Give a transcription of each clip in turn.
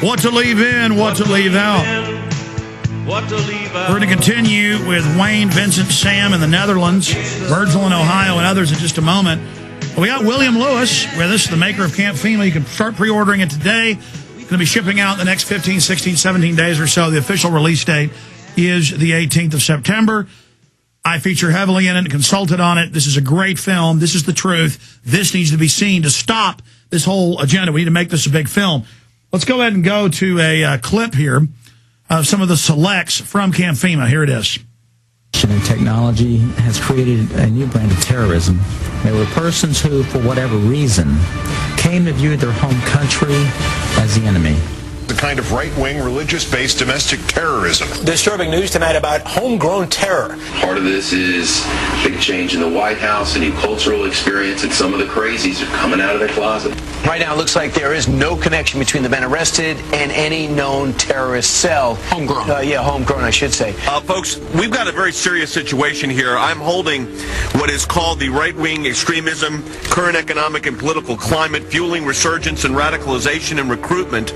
What to leave in, what to leave out. We're going to continue with Wayne, Vincent, Sam in the Netherlands, Birdsville in Ohio, and others in just a moment. We got William Lewis with us, the maker of Camp FEMA. You can start pre-ordering it today. It's going to be shipping out in the next 15, 16, 17 days or so. The official release date is the 18th of September. I feature heavily in it and consulted on it. This is a great film. This is the truth. This needs to be seen to stop this whole agenda. We need to make this a big film. Let's go ahead and go to a clip here of some of the selects from Camp FEMA. Here it is. Technology has created a new brand of terrorism. There were persons who, for whatever reason, came to view their home country as the enemy. The kind of right-wing, religious-based domestic terrorism. Disturbing news tonight about homegrown terror. Part of this is big change in the White House, a new cultural experience, and some of the crazies are coming out of their closet. Right now, it looks like there is no connection between the men arrested and any known terrorist cell. Homegrown. Yeah, homegrown, I should say. Folks, we've got a very serious situation here. I'm holding what is called the right-wing extremism, current economic and political climate, fueling resurgence and radicalization and recruitment.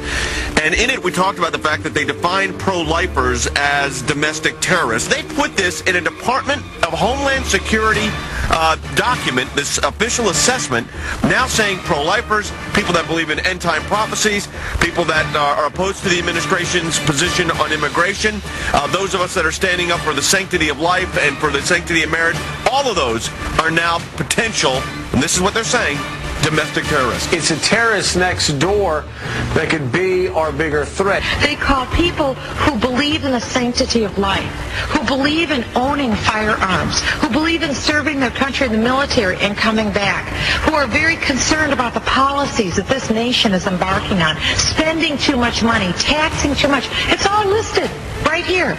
And in it, we talked about the fact that they define pro-lifers as domestic terrorists. They put this in a Department of Homeland Security document, this official assessment, now saying pro-lifers, people that believe in end-time prophecies, people that are opposed to the administration's position on immigration, those of us that are standing up for the sanctity of life and for the sanctity of marriage, all of those are now potential, and this is what they're saying, domestic terrorists. It's a terrorist next door that could be our bigger threat. They call people who believe in the sanctity of life, who believe in owning firearms, who believe in serving their country in the military and coming back, who are very concerned about the policies that this nation is embarking on, spending too much money, taxing too much. It's all listed right here.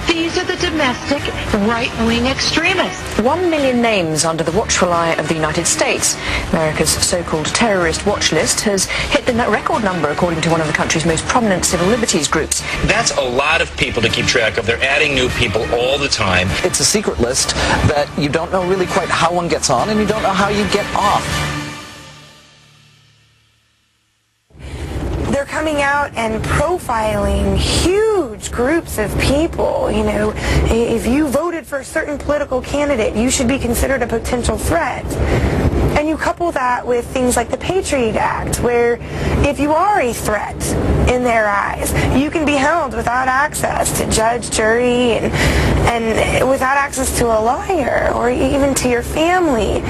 These are the domestic right-wing extremists. 1 million names under the watchful eye of the United States. America's so-called terrorist watch list has hit the record number, according to one of the country's most prominent civil liberties groups. That's a lot of people to keep track of. They're adding new people all the time. It's a secret list that you don't know really quite how one gets on, and you don't know how you get off. They're coming out and profiling huge groups of people. You know, if you voted for a certain political candidate, you should be considered a potential threat. And you couple that with things like the Patriot Act, where if you are a threat in their eyes, you can be held without access to judge, jury, and without access to a lawyer or even to your family.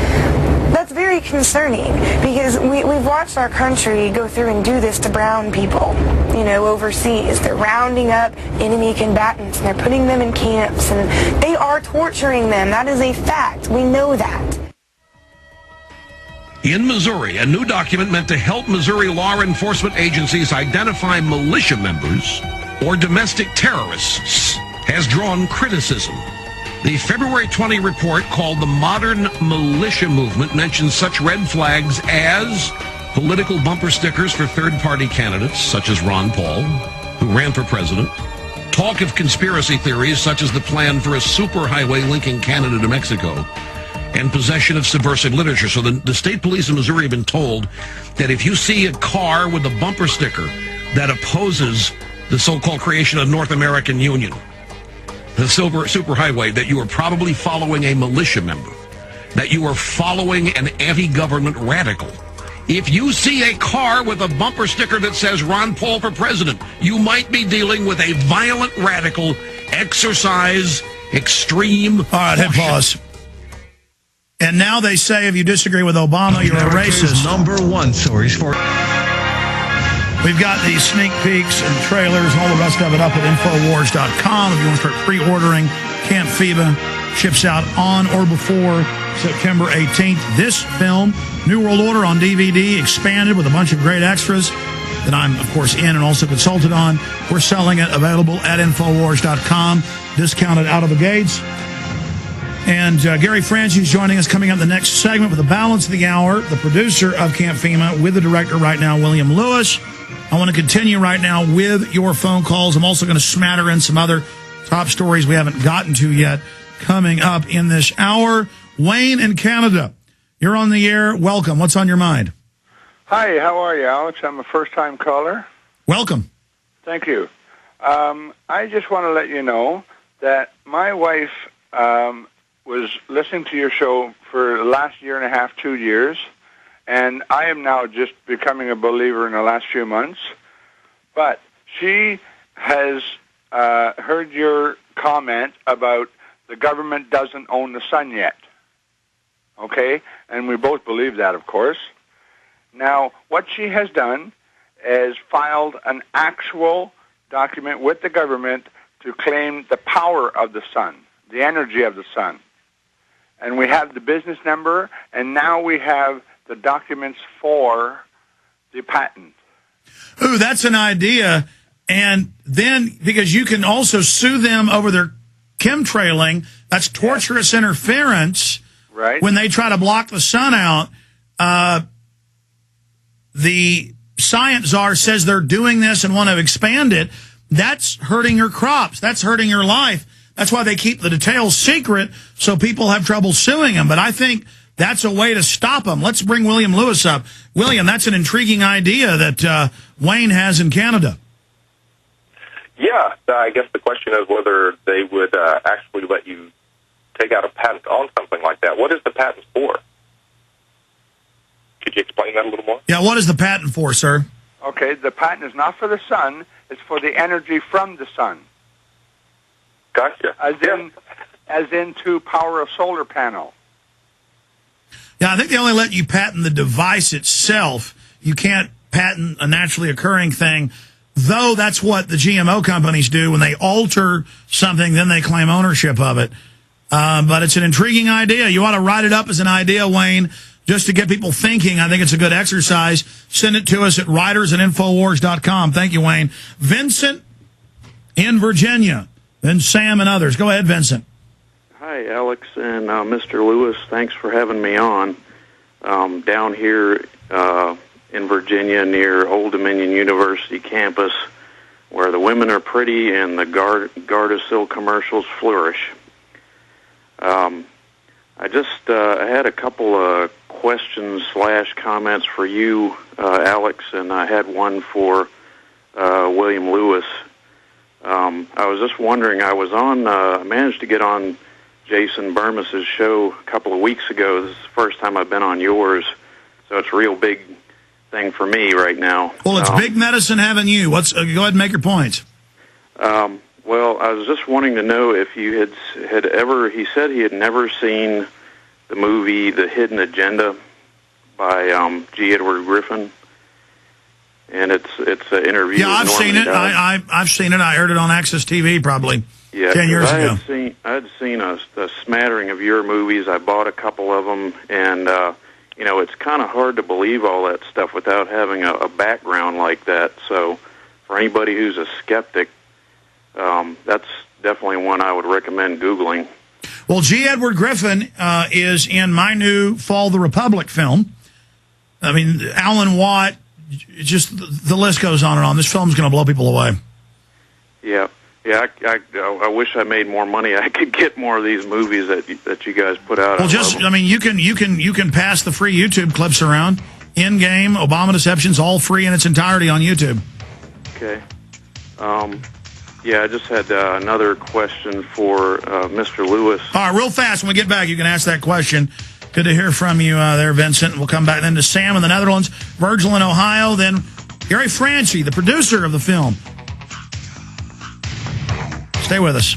That's very concerning, because we've watched our country go through and do this to brown people, you know, overseas. They're rounding up enemy combatants, and they're putting them in camps, and they are torturing them. That is a fact. We know that. In Missouri, a new document meant to help Missouri law enforcement agencies identify militia members or domestic terrorists has drawn criticism. The February 20 report, called the Modern Militia Movement, mentions such red flags as political bumper stickers for third-party candidates, such as Ron Paul, who ran for president, talk of conspiracy theories, such as the plan for a superhighway linking Canada to Mexico, and possession of subversive literature. So the state police in Missouri have been told that if you see a car with a bumper sticker that opposes the so-called creation of North American Union, the superhighway, that you are probably following a militia member, that you are following an anti-government radical. If you see a car with a bumper sticker that says Ron Paul for president, you might be dealing with a violent radical. Exercise extreme. All right, hit pause. And now they say if you disagree with Obama, you're a racist. #1 stories for... We've got these sneak peeks and trailers and all the rest of it up at Infowars.com. If you want to start pre-ordering, Camp FEMA ships out on or before September 18th. This film, New World Order on DVD, expanded with a bunch of great extras that I'm, of course, in and also consulted on. We're selling it, available at Infowars.com, discounted out of the gates. And Gary Franchi is joining us coming up in the next segment with the balance of the hour, the producer of Camp FEMA, with the director right now, William Lewis. I want to continue right now with your phone calls. I'm also going to smatter in some other top stories we haven't gotten to yet coming up in this hour. Wayne in Canada, you're on the air. Welcome. What's on your mind? Hi, how are you, Alex? I'm a first-time caller. Welcome. Thank you. I just want to let you know that my wife was listening to your show for the last year and a half, 2 years, and I am now just becoming a believer in the last few months. But she has heard your comment about the government doesn't own the sun yet. Okay? And we both believe that, of course. Now, what she has done is filed an actual document with the government to claim the power of the sun, the energy of the sun. And we have the business number, and now we have the documents for the patent. Ooh, that's an idea. And then, because you can also sue them over their chemtrailing, that's torturous interference. Right. When they try to block the sun out, the science czar says they're doing this and want to expand it. That's hurting your crops. That's hurting your life. That's why they keep the details secret, so people have trouble suing them. But I think that's a way to stop them. Let's bring William Lewis up. William, that's an intriguing idea that Wayne has in Canada. Yeah, I guess the question is whether they would actually let you take out a patent on something like that. What is the patent for? Could you explain that a little more? Yeah, what is the patent for, sir? Okay, the patent is not for the sun. It's for the energy from the sun. Gotcha. As in to power a solar panel. Yeah, I think they only let you patent the device itself. You can't patent a naturally occurring thing, though that's what the GMO companies do. When they alter something, then they claim ownership of it. But it's an intriguing idea. You ought to write it up as an idea, Wayne, just to get people thinking. I think it's a good exercise. Send it to us at writers@infowars.com. Thank you, Wayne. Vincent in Virginia, then Sam and others. Go ahead, Vincent. Hi, Alex and Mr. Lewis. Thanks for having me on. Down here in Virginia near Old Dominion University campus, where the women are pretty and the Gardasil commercials flourish. I just had a couple of questions / comments for you, Alex, and I had one for William Lewis. I was just wondering, I managed to get on Jason Bermas's show a couple of weeks ago. This is the first time I've been on yours, so it's a real big thing for me right now. Well, it's big medicine having you. Go ahead and make your points. Well, I was just wanting to know if you had ever, he said he had never seen the movie The Hidden Agenda by G. Edward Griffin. And it's an interview. Yeah, I've seen it. I've seen it. I heard it on Access TV probably 10 years ago. I had seen a smattering of your movies. I bought a couple of them, and it's kind of hard to believe all that stuff without having a background like that. So, for anybody who's a skeptic, that's definitely one I would recommend Googling. Well, G. Edward Griffin is in my new Fall the Republic film. I mean, Alan Watt. Just the list goes on and on. This film's going to blow people away. Yeah. I wish I made more money. I could get more of these movies that you guys put out. Well, you can pass the free YouTube clips around. In-game, Obama Deceptions, all free in its entirety on YouTube. Okay. I just had another question for Mr. Lewis. All right, real fast. When we get back, you can ask that question. Good to hear from you there, Vincent. We'll come back then to Sam in the Netherlands, Virgil in Ohio, then Gary Franchi, the producer of the film. Stay with us.